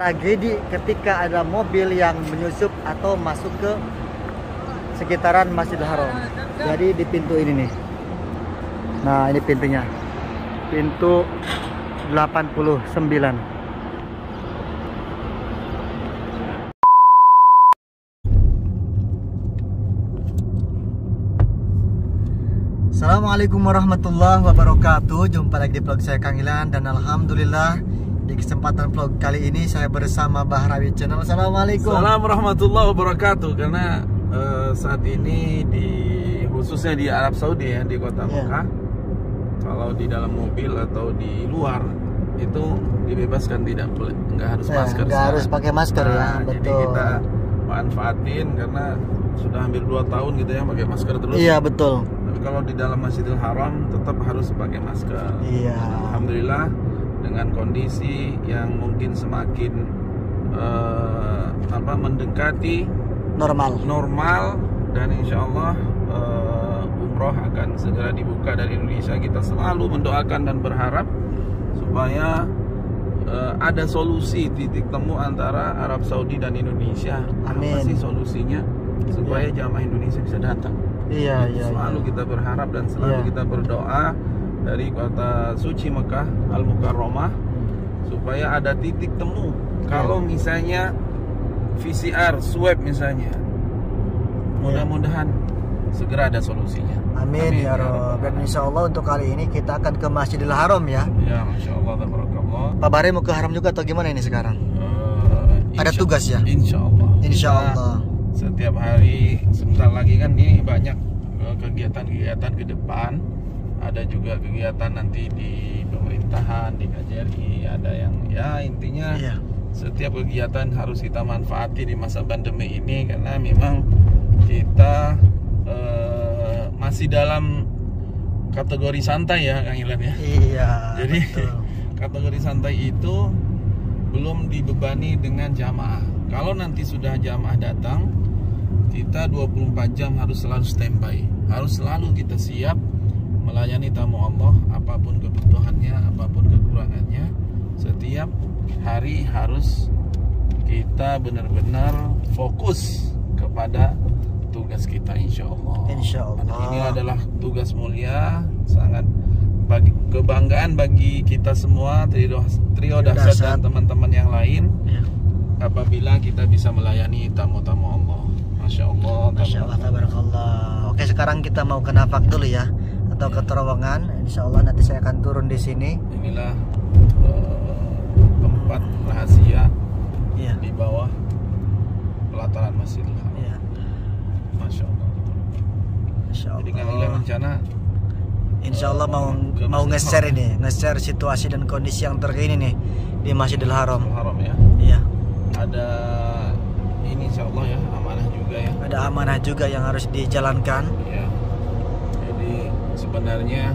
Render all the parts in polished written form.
Tragedi ketika ada mobil yang menyusup atau masuk ke sekitaran Masjidil Haram. Jadi di pintu ini nih. Nah, ini pintunya. Pintu 89. Assalamualaikum warahmatullahi wabarakatuh. Jumpa lagi di vlog saya Kang Ilan. Dan alhamdulillah di kesempatan vlog kali ini saya bersama Bahrawi Channel. Assalamualaikum. Assalamualaikum warahmatullahi wabarakatuh. Karena saat ini khususnya di Arab Saudi ya, di kota Mekah, kalau di dalam mobil atau di luar itu dibebaskan, nggak harus masker. Nggak harus pakai masker ya. Betul. Jadi kita manfaatin karena sudah hampir 2 tahun gitu ya pakai masker terus. Iya betul. Tapi kalau di dalam Masjidil Haram tetap harus pakai masker. Iya. Alhamdulillah dengan kondisi yang mungkin semakin mendekati normal dan insya Allah umroh akan segera dibuka dari Indonesia. Kita selalu mendoakan dan berharap supaya ada solusi titik temu antara Arab Saudi dan Indonesia. Amin. Apa sih solusinya supaya jamaah Indonesia bisa datang? Iya. Selalu kita berharap dan selalu kita berdoa dari kota suci Mekah Al-Mukarramah supaya ada titik temu. Kalau misalnya PCR swab misalnya, mudah-mudahan segera ada solusinya. Amin ya Rob. Dan insya Allah untuk kali ini kita akan ke Masjidil Haram ya. Ya, Masya Allah, tabarakallah. Pak Bahri mau ke Haram juga atau gimana ini sekarang? Ada tugas ya? Insya Allah. Insya Allah. Setiap hari, sebentar lagi kan ini banyak kegiatan-kegiatan ke depan. Ada juga kegiatan nanti di pemerintahan, di KJRI, ada yang ya intinya setiap kegiatan harus kita manfaati di masa pandemi ini karena memang kita masih dalam kategori santai ya Kang Ilan ya. Iya. Jadi kategori santai itu belum dibebani dengan jamaah. Kalau nanti sudah jamaah datang, kita 24 jam harus selalu standby. Harus selalu kita siap melayani tamu Allah, apapun kebutuhannya, apapun kekurangannya. Setiap hari harus kita benar-benar fokus kepada tugas kita, insya Allah. Insya Allah. Ini adalah tugas mulia, sangat kebanggaan bagi kita semua, trio Dahsyat dan teman-teman yang lain. Apabila kita bisa melayani tamu-tamu Allah. Masya Allah. Masya Allah, tabarakallah. Oke, sekarang kita mau ke nafak dulu ya, atau ke terowongan. Insya Allah nanti saya akan turun di sini. Inilah tempat rahasia di bawah pelataran Masjidil Haram. Masya Allah. Masya Allah. Jadi kami rencana Insya Allah mau nge-share situasi dan kondisi yang terkini nih di Masjidil Haram. Ya. Iya. Ada ini insya Allah ya, amanah juga ya. Ada amanah juga yang harus dijalankan. Ya. Jadi sebenarnya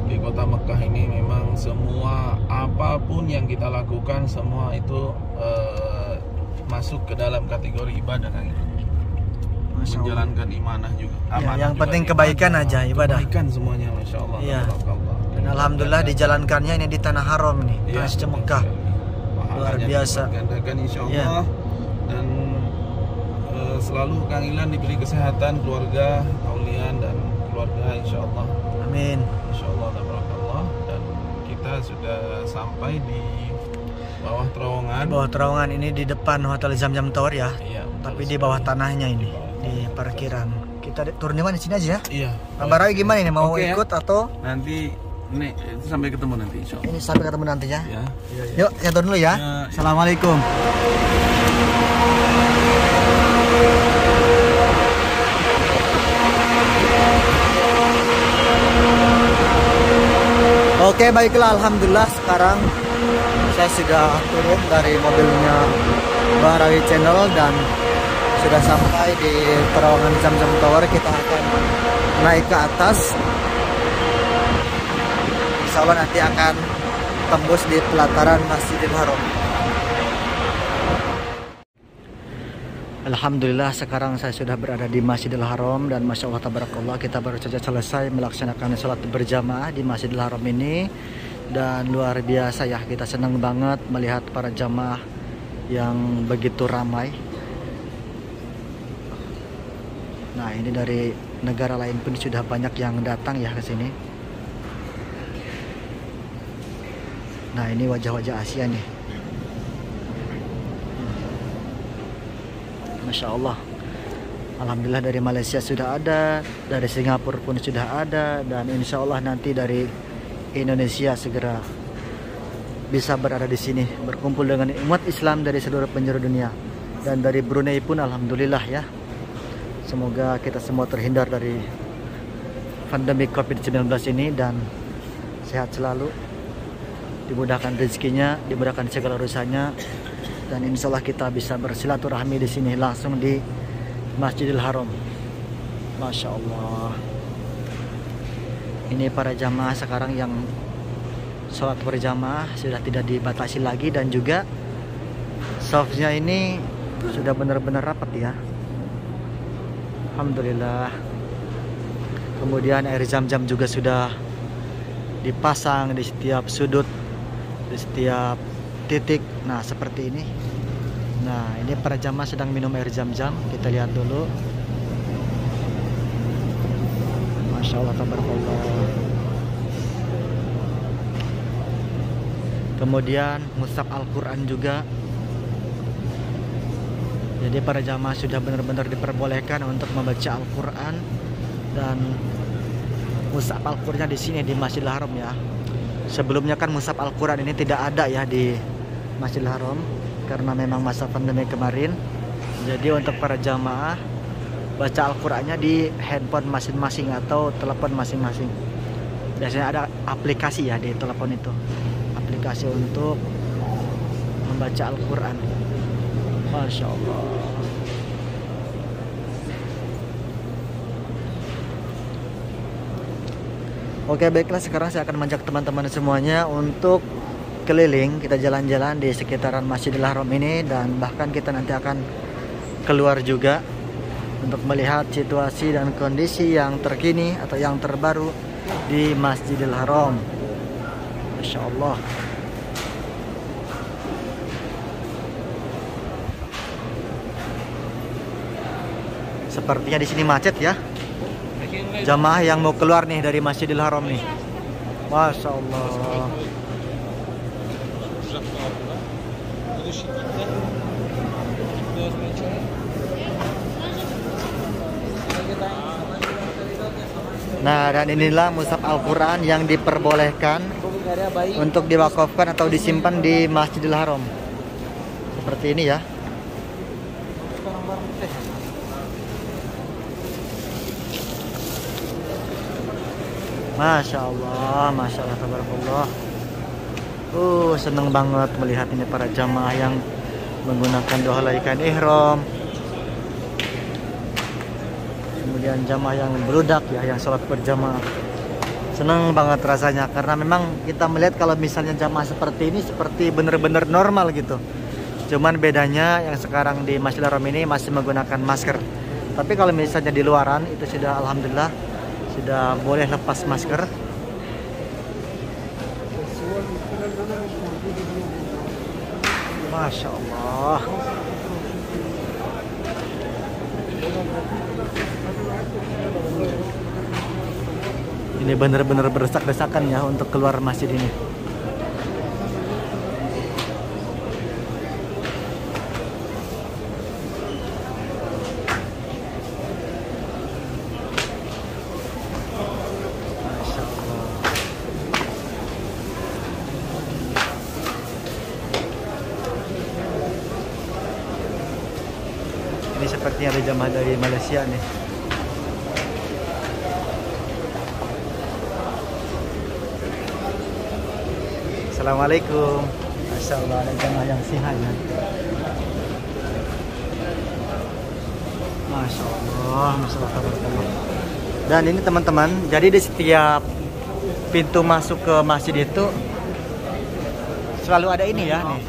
di kota Mekah ini memang semua apapun yang kita lakukan semua itu masuk ke dalam kategori ibadah kan itu. Menjalankan imanah juga. Yang penting kebaikan aja ibadah. Kebaikan semuanya, Masya Allah. Iya. Dan alhamdulillah dijalankannya ini di tanah haram nih, tanah suci Mekah. Luar biasa. Gandakan insya Allah. Dan selalu Kang Ilan diberi kesehatan keluarga, aulian dan keluarga insya Allah. Amin. Insya Allah, tabarakallah. Dan kita sudah sampai di bawah terowongan. Di bawah terowongan ini di depan Hotel Zamzam Tower ya. Iya. Tapi di bawah tanahnya ini, di parkiran. Kita turun di mana, di sini aja ya? Iya. Pak Bahrawi gimana ini, mau ikut atau? Nanti ini sampai ketemu nanti insya Allah. Ini sampai ketemu nanti ya. Ya. Yuk, saya turun dulu ya. Assalamualaikum. Oke, baiklah, alhamdulillah sekarang saya sudah turun dari mobilnya Bahrawi Channel dan sudah sampai di terowongan Zamzam Tower. Kita akan naik ke atas. Insya Allah nanti akan tembus di pelataran Masjidil Haram. Alhamdulillah sekarang saya sudah berada di Masjidil Haram dan Masya Allah tabarakallah, kita baru saja selesai melaksanakan sholat berjamaah di Masjidil Haram ini. Dan luar biasa ya, kita senang banget melihat para jamaah yang begitu ramai. Nah, ini dari negara lain pun sudah banyak yang datang ya ke sini. Nah, ini wajah-wajah Asia nih. Masya Allah. Alhamdulillah dari Malaysia sudah ada, dari Singapura pun sudah ada, dan insya Allah nanti dari Indonesia segera bisa berada di sini, berkumpul dengan umat Islam dari seluruh penjuru dunia. Dan dari Brunei pun alhamdulillah ya. Semoga kita semua terhindar dari pandemi COVID-19 ini dan sehat selalu, dimudahkan rezekinya, dimudahkan segala urusannya, dan insya Allah kita bisa bersilaturahmi di sini langsung di Masjidil Haram. Masya Allah. Ini para jamaah sekarang yang sholat berjamaah sudah tidak dibatasi lagi, dan juga safnya ini sudah benar-benar rapat ya. Alhamdulillah. Kemudian air zam-zam juga sudah dipasang di setiap sudut, di setiap titik. Nah, seperti ini. Nah, ini para jamaah sedang minum air zam-zam. Kita lihat dulu. Masya Allah, tabarakallah. Kemudian mushaf Al-Quran juga. Jadi para jamaah sudah benar-benar diperbolehkan untuk membaca Al-Quran, dan mushaf Al-Quran di sini di Masjidil Haram ya. Sebelumnya kan mushaf Al-Quran ini tidak ada ya di Masjidil Haram karena memang masa pandemi kemarin. Jadi untuk para jamaah baca Al-Qurannya di handphone masing-masing atau telepon masing-masing. Biasanya ada aplikasi ya di telepon itu, aplikasi untuk membaca Al-Quran. Masya Allah. Oke, baiklah, sekarang saya akan mengajak teman-teman semuanya untuk keliling, kita jalan-jalan di sekitaran Masjidil Haram ini, dan bahkan kita nanti akan keluar juga untuk melihat situasi dan kondisi yang terkini atau yang terbaru di Masjidil Haram. Masya Allah. Sepertinya di sini macet ya. Jamaah yang mau keluar nih dari Masjidil Haram nih. Masya Allah. Nah, dan inilah mushaf Al-Quran yang diperbolehkan untuk diwakafkan atau disimpan di Masjidil Haram. Seperti ini ya. Masya Allah, Masya Allah, tabarakallah. Senang banget melihat ini para jamaah yang menggunakan doa laikan ihram. Kemudian jamaah yang berudak ya, yang sholat berjamaah. Senang banget rasanya karena memang kita melihat kalau misalnya jamaah seperti ini seperti benar-benar normal gitu. Cuman bedanya yang sekarang di Masjidil Haram ini masih menggunakan masker. Tapi kalau misalnya di luaran itu sudah alhamdulillah sudah boleh lepas masker. Masya Allah. Ini benar-benar berdesak-desakan ya untuk keluar masjid ini. Ini sepertinya ada jamaah dari Malaysia nih. Assalamualaikum. Masya Allah, ada jamaah yang sihat ya. Masya Allah, Masya Allah. Dan ini teman-teman, jadi di setiap pintu masuk ke masjid itu selalu ada ini ya nih.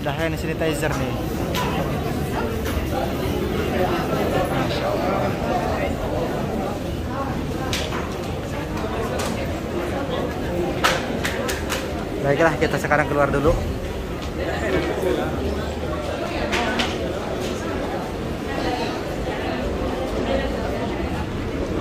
Ada hand sanitizer nih. Masya Allah. Baiklah, kita sekarang keluar dulu.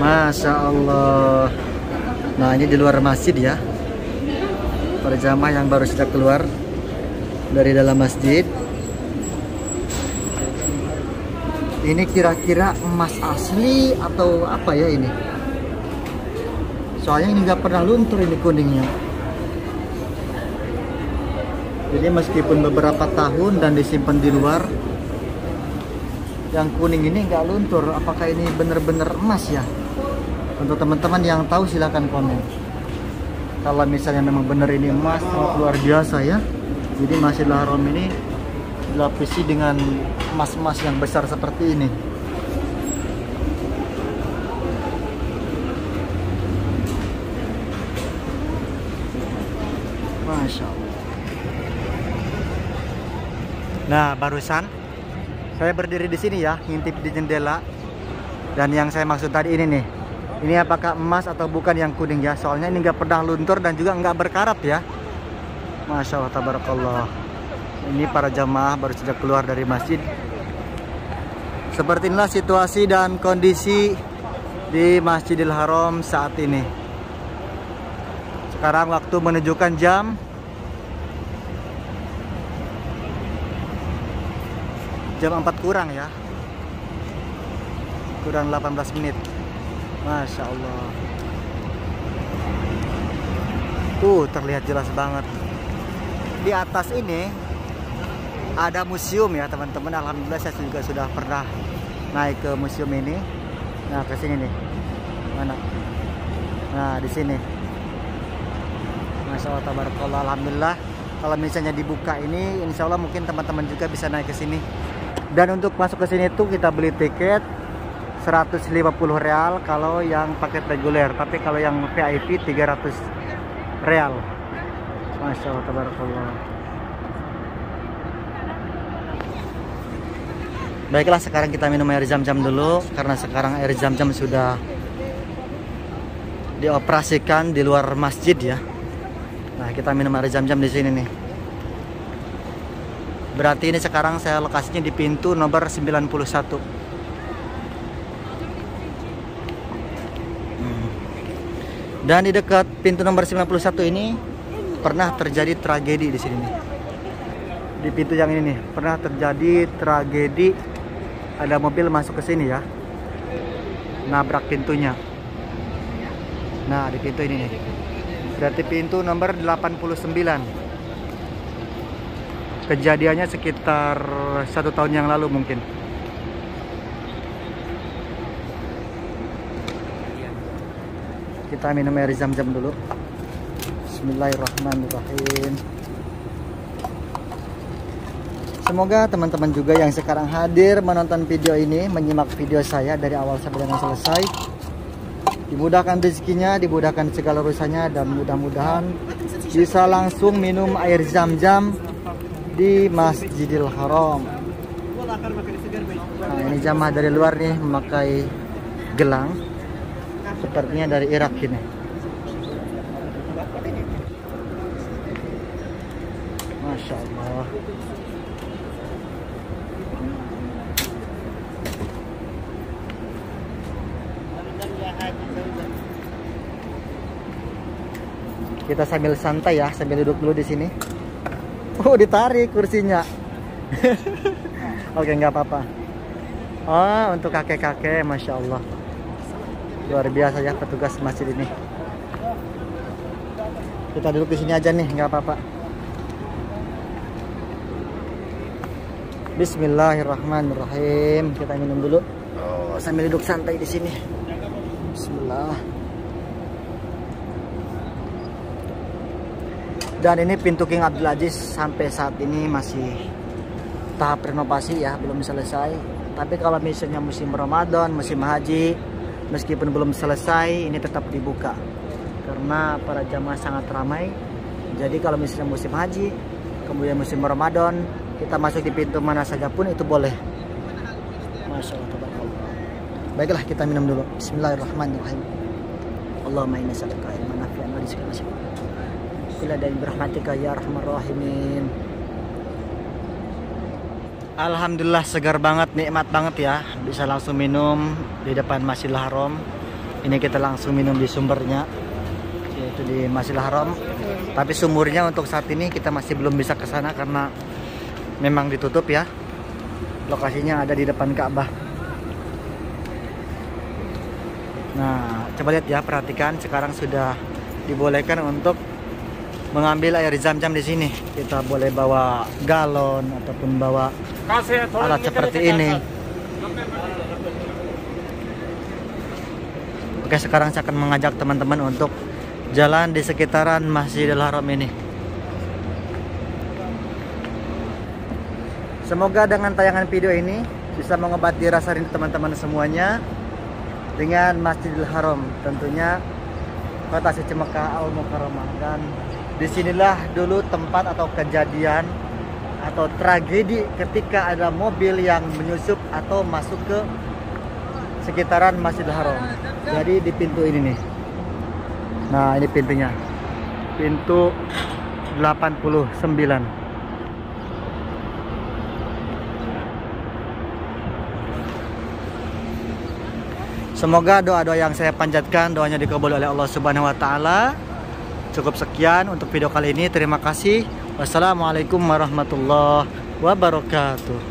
Masya Allah. Nah, ini di luar masjid ya. Para jamaah yang baru saja keluar dari dalam masjid. Ini kira-kira emas asli atau apa ya ini? Soalnya ini nggak pernah luntur ini kuningnya. Jadi meskipun beberapa tahun dan disimpan di luar, yang kuning ini nggak luntur. Apakah ini benar-benar emas ya? Untuk teman-teman yang tahu silahkan komen. Kalau misalnya memang benar ini emas, luar biasa ya. Jadi Masjidil Haram ini dilapisi dengan emas-emas yang besar seperti ini. Masya Allah. Nah, barusan saya berdiri di sini ya, ngintip di jendela. Dan yang saya maksud tadi ini nih. Ini apakah emas atau bukan yang kuning ya? Soalnya ini nggak pernah luntur dan juga nggak berkarat ya. Masya Allah, tabarakallah. Ini para jamaah baru saja keluar dari masjid. Seperti inilah situasi dan kondisi di Masjidil Haram saat ini. Sekarang waktu menunjukkan jam 4 kurang ya. Kurang 18 menit. Masya Allah. Tuh terlihat jelas banget. Di atas ini ada museum ya teman-teman. Alhamdulillah saya juga sudah pernah naik ke museum ini. Nah, ke sini nih. Mana? Nah, di sini. Masya Allah, tabarakallah. Alhamdulillah. Kalau misalnya dibuka ini, insya Allah mungkin teman-teman juga bisa naik ke sini. Dan untuk masuk ke sini tuh kita beli tiket 150 real kalau yang paket reguler. Tapi kalau yang VIP 300 real. Masya Allah, tabarakallah. Baiklah, sekarang kita minum air zam-zam dulu. Karena sekarang air zam-zam sudah dioperasikan di luar masjid ya. Nah, kita minum air zam-zam di sini nih. Berarti ini sekarang saya lokasinya di pintu nomor 91. Dan di dekat pintu nomor 91 ini pernah terjadi tragedi di sini nih. Di pintu yang ini nih pernah terjadi tragedi. Ada mobil masuk ke sini ya. Nabrak pintunya. Nah, di pintu ini nih. Berarti pintu nomor 89. Kejadiannya sekitar 1 tahun yang lalu mungkin. Kita minum air zam-zam dulu. Bismillahirrahmanirrahim. Semoga teman-teman juga yang sekarang hadir menonton video ini, menyimak video saya dari awal sampai dengan selesai, dimudahkan rezekinya, dimudahkan segala urusannya, dan mudah-mudahan bisa langsung minum air zam-zam di Masjidil Haram. Nah, ini jamaah dari luar nih memakai gelang, sepertinya dari Irak ini. Masya Allah. Kita sambil santai ya, sambil duduk dulu di sini. Oh, ditarik kursinya. Oke, nggak apa-apa. Oh, untuk kakek-kakek, Masya Allah. Luar biasa ya petugas masjid ini. Kita duduk di sini aja nih, nggak apa-apa. Bismillahirrahmanirrahim. Kita minum dulu. Oh, sambil duduk santai di sini. Bismillah. Dan ini pintu King Abdul Aziz sampai saat ini masih tahap renovasi ya, belum selesai. Tapi kalau misalnya musim Ramadan, musim haji, meskipun belum selesai, ini tetap dibuka. Karena para jamaah sangat ramai. Jadi kalau misalnya musim haji, kemudian musim Ramadan, kita masuk di pintu mana saja pun itu boleh. Masya Allah, tabarakallah. Baiklah, kita minum dulu. Bismillahirrahmanirrahim. Allahumma inna salaka ilman nafi'an wa rizqan wasi'an. Ila dari berahmatika ya arhamar rahimin. Alhamdulillah, segar banget, nikmat banget ya. Bisa langsung minum di depan Masjidil Haram. Ini kita langsung minum di sumbernya, yaitu di Masjidil Haram. Tapi sumurnya untuk saat ini kita masih belum bisa ke sana karena memang ditutup ya. Lokasinya ada di depan Ka'bah. Nah, coba lihat ya, perhatikan sekarang sudah dibolehkan untuk mengambil air zam-zam di sini. Kita boleh bawa galon ataupun bawa alat seperti ini. Oke, sekarang saya akan mengajak teman-teman untuk jalan di sekitaran Masjidil Haram ini. Semoga dengan tayangan video ini bisa mengobati rasa rindu teman-teman semuanya dengan Masjidil Haram, tentunya kota suci Mekah Al-Mukarramah. Dan disinilah dulu tempat atau kejadian atau tragedi ketika ada mobil yang menyusup atau masuk ke sekitaran Masjidil Haram. Jadi di pintu ini nih. Nah, ini pintunya. Pintu 89. Semoga doa-doa yang saya panjatkan doanya dikabul oleh Allah Subhanahu wa taala. Cukup sekian untuk video kali ini. Terima kasih. Wassalamualaikum warahmatullahi wabarakatuh.